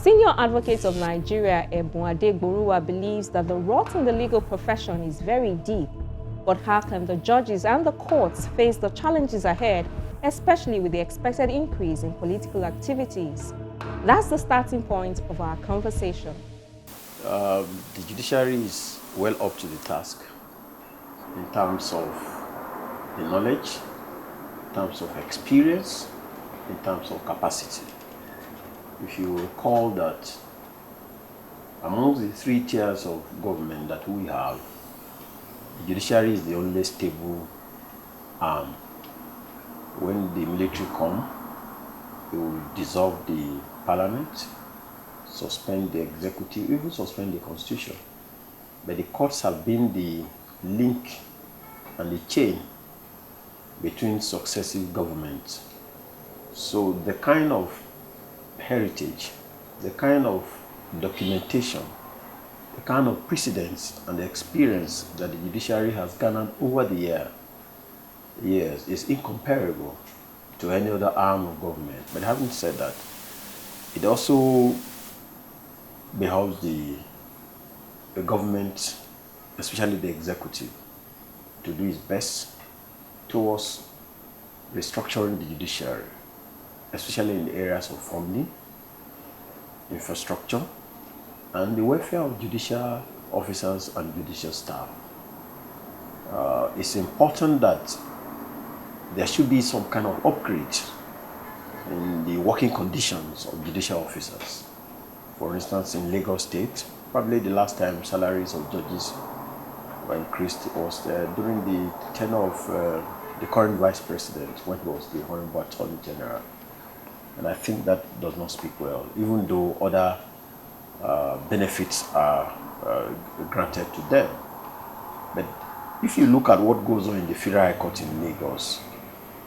Senior Advocate of Nigeria, Ebun Adegboruwa, believes that the rot in the legal profession is very deep. But how can the judges and the courts face the challenges ahead, especially with the expected increase in political activities? That's the starting point of our conversation. The judiciary is well up to the task in terms of the knowledge, in terms of experience, in terms of capacity. If you recall that among the three tiers of government that we have, the judiciary is the only stable arm. When the military come, they will dissolve the parliament, suspend the executive, even suspend the constitution. But the courts have been the link and the chain between successive governments. So the kind of heritage, the kind of documentation, the kind of precedents and the experience that the judiciary has garnered over the years is incomparable to any other arm of government. But having said that, it also behoves the government, especially the executive, to do its best towards restructuring the judiciary, especially in the areas of funding, infrastructure, and the welfare of judicial officers and judicial staff. It's important that there should be some kind of upgrade in the working conditions of judicial officers. For instance, in Lagos State, probably the last time salaries of judges were increased was during the tenure of the current vice president, when he was the Honorable Attorney General. And I think that does not speak well, even though other benefits are granted to them. But if you look at what goes on in the Federal High Court in Lagos,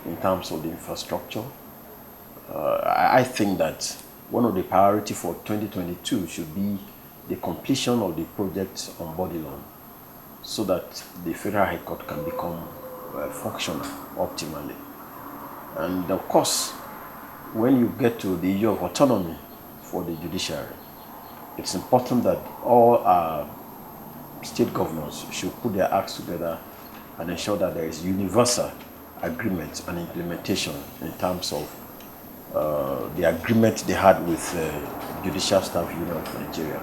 in terms of the infrastructure, I think that one of the priorities for 2022 should be the completion of the project on Bodilon, so that the Federal High Court can become functional optimally. And of course, when you get to the issue of autonomy for the judiciary, it's important that all our state governors should put their acts together and ensure that there is universal agreement and implementation in terms of the agreement they had with Judicial Staff Union of Nigeria.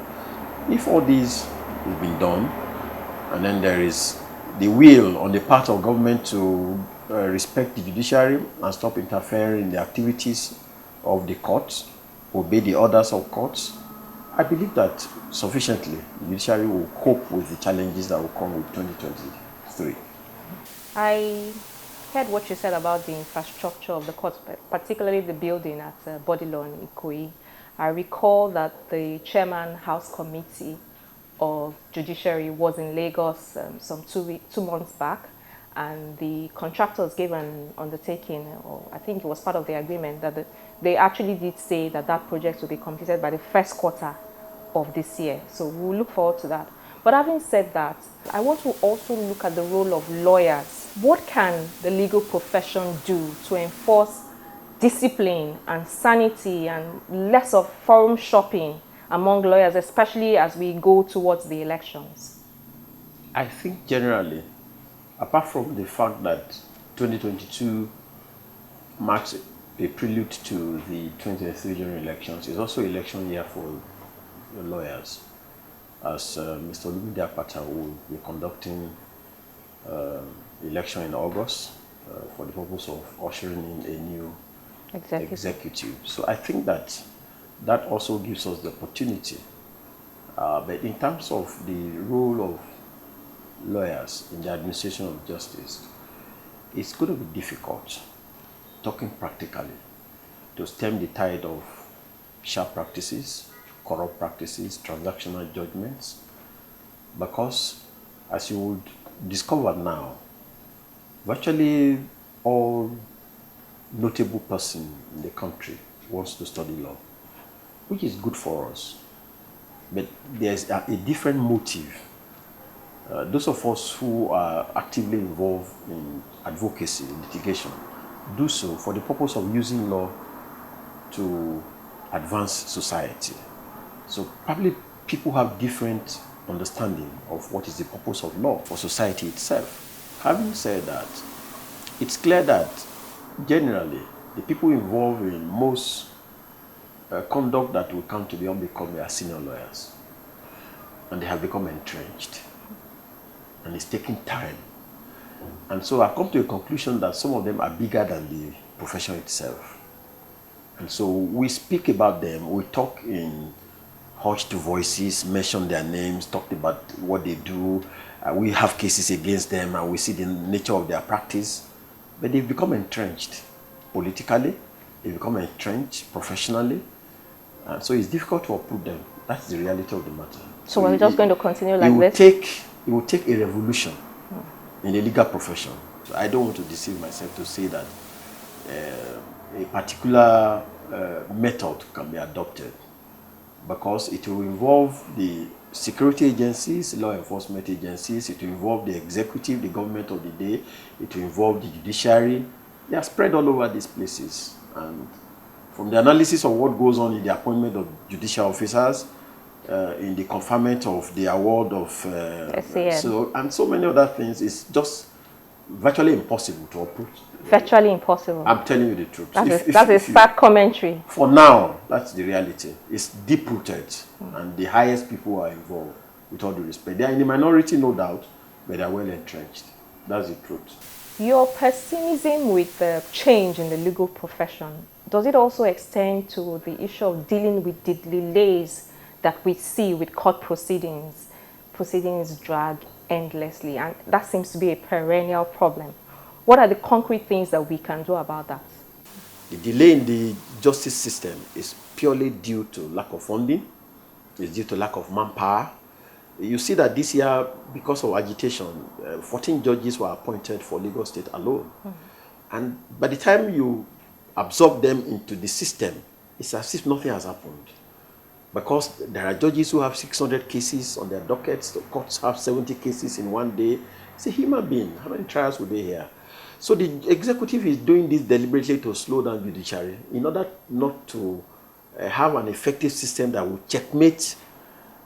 If all these have been done, and then there is the will on the part of government to respect the judiciary and stop interfering in the activities of the courts, obey the orders of courts, I believe that sufficiently the judiciary will cope with the challenges that will come with 2023. I heard what you said about the infrastructure of the courts, particularly the building at Bodilon, Ikoyi. I recall that the chairman House Committee of Judiciary was in Lagos some 2 months back, and the contractors gave an undertaking, or I think it was part of the agreement, that they actually did say that that project will be completed by the first quarter of this year. So we'll look forward to that. But having said that, I want to also look at the role of lawyers. What can the legal profession do to enforce discipline and sanity and less of forum shopping among lawyers, especially as we go towards the elections? I think generally, apart from the fact that 2022 marks a prelude to the 2023 general elections, it's also election year for the lawyers, as Mr. Olumide Akpata will be conducting election in August for the purpose of ushering in a new executive. So I think that also gives us the opportunity. But in terms of the role of lawyers in the administration of justice, it's going to be difficult, talking practically, to stem the tide of sharp practices, corrupt practices, transactional judgments, because as you would discover now, virtually all notable person in the country wants to study law, which is good for us. But there's a different motive. Those of us who are actively involved in advocacy, litigation, do so for the purpose of using law to advance society. So probably people have different understanding of what is the purpose of law for society itself. Having said that, it's clear that generally the people involved in most conduct that will come to the unbecoming are senior lawyers, and they have become entrenched, and it's taking time. And so I've come to a conclusion that some of them are bigger than the profession itself. And so we speak about them, we talk in hushed voices, mention their names, talk about what they do. We have cases against them and we see the nature of their practice. But they've become entrenched politically, they've become entrenched professionally. And so it's difficult to uproot them. That's the reality of the matter. So we're just going to continue like this? It will take a revolution in the legal profession. So I don't want to deceive myself to say that a particular method can be adopted, because it will involve the security agencies, law enforcement agencies, it will involve the executive, the government of the day, it will involve the judiciary. They are spread all over these places. And from the analysis of what goes on in the appointment of judicial officers, in the conferment of the award of so many other things, it's just virtually impossible to uproot. Virtually impossible. I'm telling you the truth. That's a sad commentary. For now, that's the reality. It's deep-rooted, and the highest people are involved, with all due respect. They are in the minority, no doubt, but they are well entrenched. That's the truth. Your pessimism with the change in the legal profession, does it also extend to the issue of dealing with the delays that we see with court proceedings? Proceedings drag endlessly, and that seems to be a perennial problem. What are the concrete things that we can do about that? The delay in the justice system is purely due to lack of funding. It's due to lack of manpower. You see that this year, because of agitation, 14 judges were appointed for Lagos State alone. And by the time you absorb them into the system, it's as if nothing has happened. Because there are judges who have 600 cases on their dockets, the courts have 70 cases in one day. It's a human being. How many trials would they hear? So the executive is doing this deliberately to slow down judiciary in order not to have an effective system that will checkmate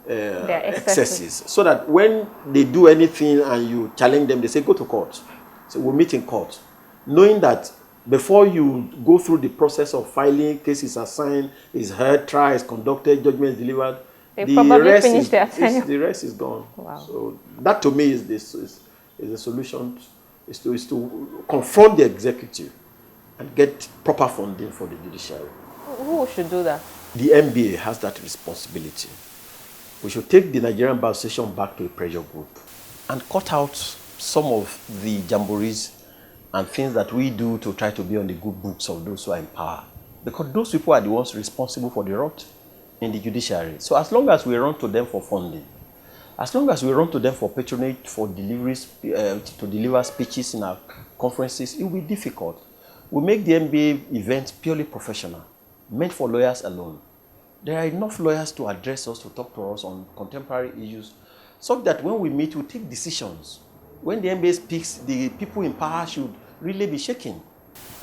excesses. So that when they do anything and you challenge them, they say, go to court. So we'll meet in court. Knowing that before you go through the process of filing, cases assigned, is heard, trial is conducted, judgment is delivered, the rest is gone. Wow. So that to me is the solution, is to confront the executive and get proper funding for the judiciary. Who should do that? The NBA has that responsibility. We should take the Nigerian Bar Association back to a pressure group and cut out some of the jamborees and things that we do to try to be on the good books of those who are in power. Because those people are the ones responsible for the rot in the judiciary. So as long as we run to them for funding, as long as we run to them for patronage, for deliveries, to deliver speeches in our conferences, it will be difficult. We make the NBA events purely professional, meant for lawyers alone. There are enough lawyers to address us, to talk to us on contemporary issues, so that when we meet, we take decisions. When the NBA speaks, the people in power should really be shaken.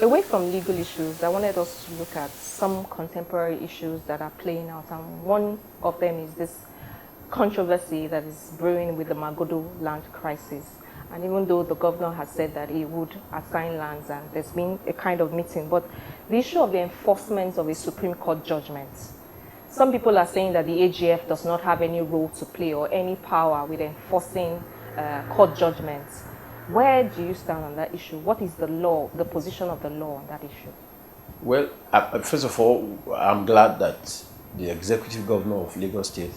Away from legal issues, I wanted us to look at some contemporary issues that are playing out, and one of them is this controversy that is brewing with the Magodo land crisis. And even though the governor has said that he would assign lands and there's been a kind of meeting, but the issue of the enforcement of a Supreme Court judgment. Some people are saying that the AGF does not have any role to play or any power with enforcing court judgments. Where do you stand on that issue? What is the law, the position of the law on that issue? Well, first of all, I'm glad that the executive governor of Lagos State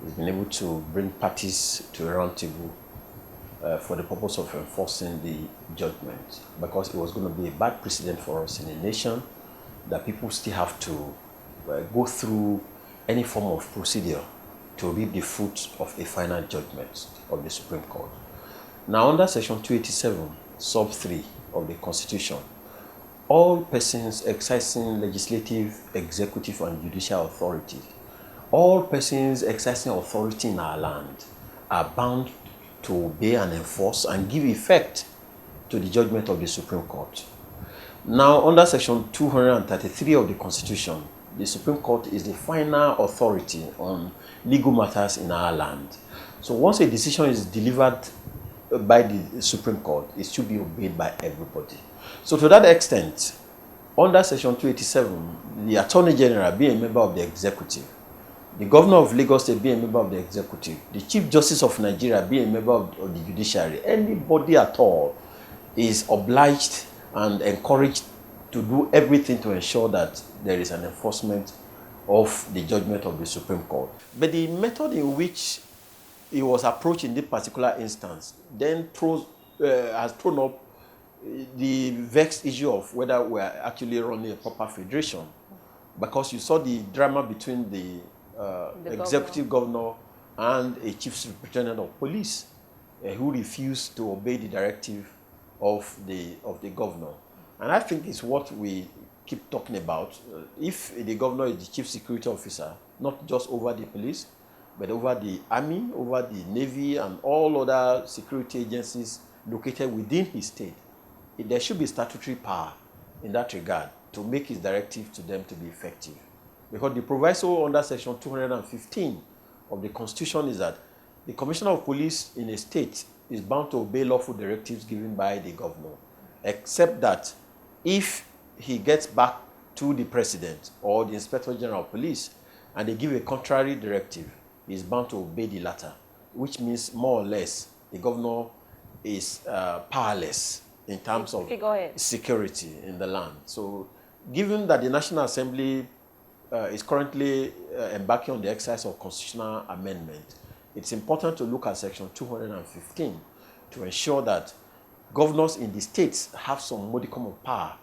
has been able to bring parties to a round table for the purpose of enforcing the judgment, because it was going to be a bad precedent for us in a nation that people still have to go through any form of procedure to reap the fruits of a final judgment of the Supreme Court. Now, under Section 287, Sub 3 of the Constitution, all persons exercising legislative, executive, and judicial authority, all persons exercising authority in our land are bound to obey and enforce and give effect to the judgment of the Supreme Court. Now, under Section 233 of the Constitution, the Supreme Court is the final authority on legal matters in our land. So once a decision is delivered by the Supreme Court, it should be obeyed by everybody. So to that extent, under Section 287, the Attorney General being a member of the executive, the Governor of Lagos State being a member of the executive, the Chief Justice of Nigeria being a member of the judiciary, anybody at all is obliged and encouraged to do everything to ensure that there is an enforcement of the judgment of the Supreme Court. But the method in which it was approached in this particular instance then has thrown up the vexed issue of whether we are actually running a proper federation, because you saw the drama between the executive governor and a chief superintendent of police who refused to obey the directive of the governor. And I think it's what we keep talking about. If the governor is the chief security officer, not just over the police, but over the army, over the navy, and all other security agencies located within his state, there should be statutory power in that regard to make his directive to them to be effective. Because the proviso under Section 215 of the Constitution is that the Commissioner of Police in a state is bound to obey lawful directives given by the governor, except that if he gets back to the president or the Inspector General of Police and they give a contrary directive, he is bound to obey the latter, which means more or less the governor is powerless in terms of security in the land. So given that the National Assembly is currently embarking on the exercise of constitutional amendment, it's important to look at Section 215 to ensure that governors in the states have some modicum of power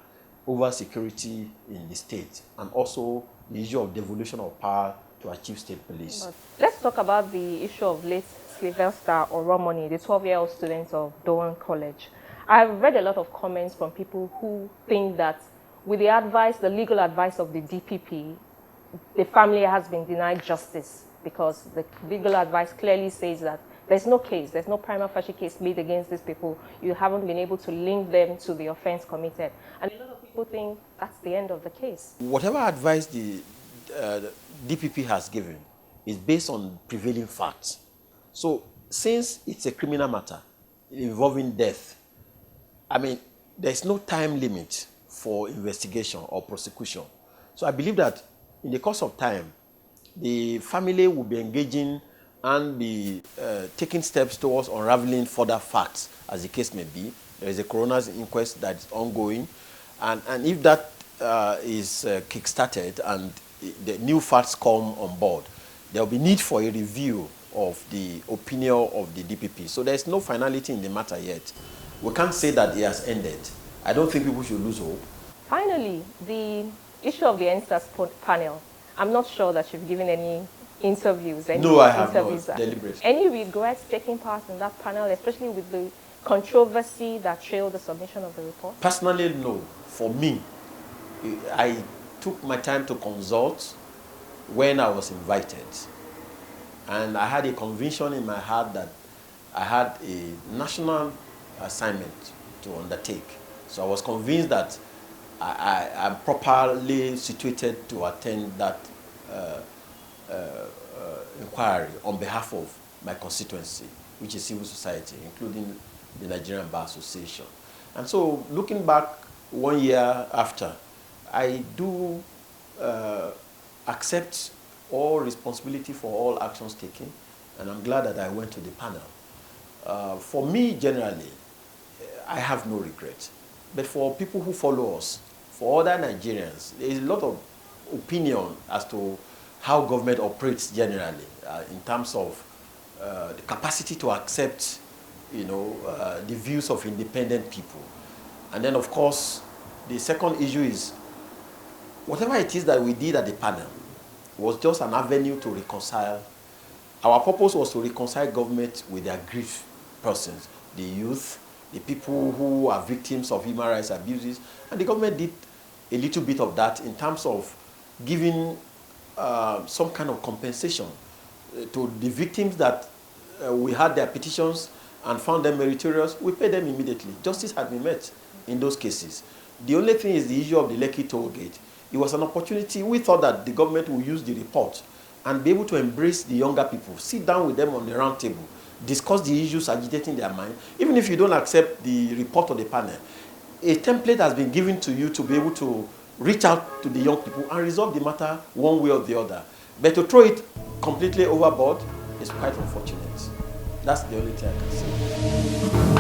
over security in the state, and also the issue of devolution of power to achieve state police. Let's talk about the issue of late Sylvester Oromoni, the 12-year-old student of Dowan College. I've read a lot of comments from people who think that with the legal advice of the DPP, the family has been denied justice, because the legal advice clearly says that there's no case, there's no prima facie case made against these people. You haven't been able to link them to the offense committed. And a lot of people think that's the end of the case. Whatever advice the DPP has given is based on prevailing facts. So since it's a criminal matter involving death, I mean, there's no time limit for investigation or prosecution. So I believe that in the course of time, the family will be engaging and be taking steps towards unraveling further facts, as the case may be. There is a coroner's inquest that is ongoing, and if that is kick-started and the new facts come on board, there will be need for a review of the opinion of the DPP. So there's no finality in the matter yet. We can't say that it has ended. I don't think people should lose hope. Finally, the issue of the NSAS panel. I'm not sure that you've given any interviews. No, I have not, deliberately. Any regrets taking part in that panel, especially with the controversy that trailed the submission of the report? Personally, no. For me, I took my time to consult when I was invited. And I had a conviction in my heart that I had a national assignment to undertake. So I was convinced that I'm properly situated to attend that inquiry on behalf of my constituency, which is civil society, including the Nigerian Bar Association. And so looking back 1 year after, I do accept all responsibility for all actions taken, and I'm glad that I went to the panel. For me, generally, I have no regret. But for people who follow us, for other Nigerians, there is a lot of opinion as to how government operates generally in terms of the capacity to accept, the views of independent people. And then, of course, the second issue is whatever it is that we did at the panel was just an avenue to reconcile. Our purpose was to reconcile government with their grief persons, the youth, the people who are victims of human rights abuses, and the government did a little bit of that in terms of giving some kind of compensation to the victims that we had their petitions and found them meritorious. We paid them immediately. Justice had been met in those cases. The only thing is the issue of the Lekki toll gate. it was an opportunity. We thought that the government would use the report and be able to embrace the younger people, sit down with them on the round table, discuss the issues agitating their mind. Even if you don't accept the report of the panel, a template has been given to you to be able to reach out to the young people and resolve the matter one way or the other. But to throw it completely overboard is quite unfortunate. That's the only thing I can say.